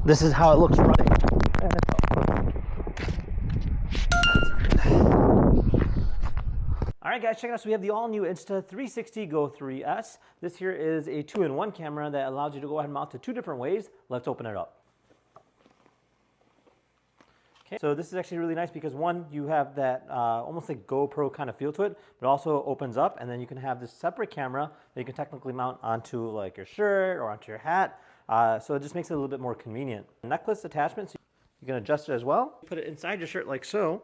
This is how it looks running. All right, guys, check it out. So we have the all-new Insta360 GO 3S. This here is a 2-in-1 camera that allows you to go ahead and mount it 2 different ways. Let's open it up. Okay, so this is actually really nice because one, you have that almost like GoPro kind of feel to it, but also opens up, and then you can have this separate camera that you can technically mount onto like your shirt or onto your hat. So it just makes it a little bit more convenient. Necklace attachment, so you can adjust it as well. Put it inside your shirt like so,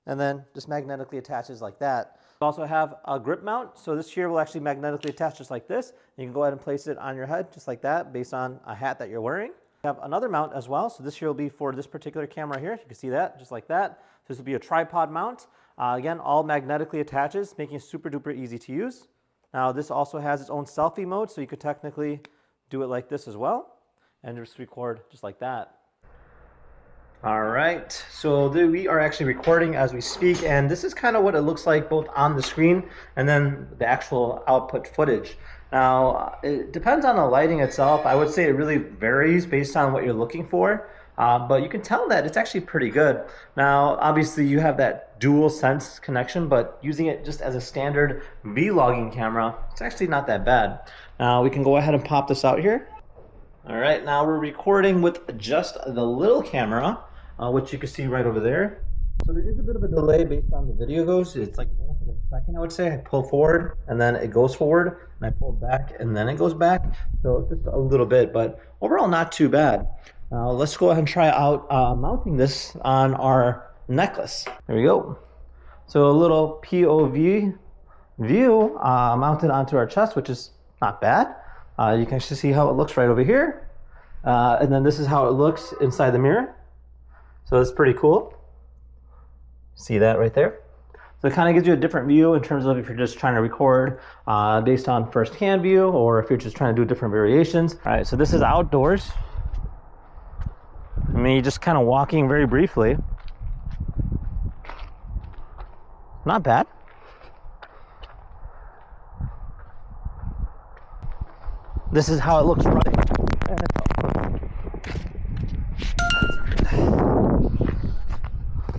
and then just magnetically attaches like that. You also have a grip mount, so this here will actually magnetically attach just like this. You can go ahead and place it on your head just like that based on a hat that you're wearing. You have another mount as well, so this here will be for this particular camera here. You can see that just like that. So this will be a tripod mount. Again, all magnetically attaches, making it super duper easy to use. Now this also has its own selfie mode, so you could technically do it like this as well and just record just like that. All right, so we are actually recording as we speak, and this is kind of what it looks like both on the screen and then the actual output footage. Now, it depends on the lighting itself. I would say it really varies based on what you're looking for, but you can tell that it's actually pretty good. Now, obviously you have that dual sense connection, but using it just as a standard vlogging camera, it's actually not that bad. Now, we can go ahead and pop this out here. All right, now we're recording with just the little camera, which you can see right over there. So there is a bit of a delay based on the video goes. It's like almost like a second, I would say. I pull forward and then it goes forward, and I pull back and then it goes back. So just a little bit, but overall not too bad. Now let's go ahead and try out mounting this on our necklace. There we go. So a little POV view mounted onto our chest, which is not bad. You can actually see how it looks right over here. And then this is how it looks inside the mirror. So it's pretty cool. See that right there? So it kind of gives you a different view in terms of if you're just trying to record based on first-hand view, or if you're just trying to do different variations. All right, so this is outdoors. Me just kind of walking very briefly. Not bad. This is how it looks running.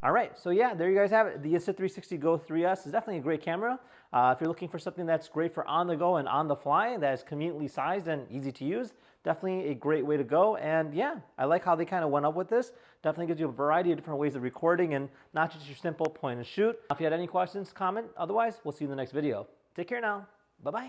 All right, so yeah, there you guys have it. The Insta360 GO 3S is definitely a great camera. If you're looking for something that's great for on the go and on the fly, that is conveniently sized and easy to use, definitely a great way to go. And yeah, I like how they kind of went up with this. Definitely gives you a variety of different ways of recording and not just your simple point and shoot. If you had any questions, comment. Otherwise, we'll see you in the next video. Take care now. Bye-bye.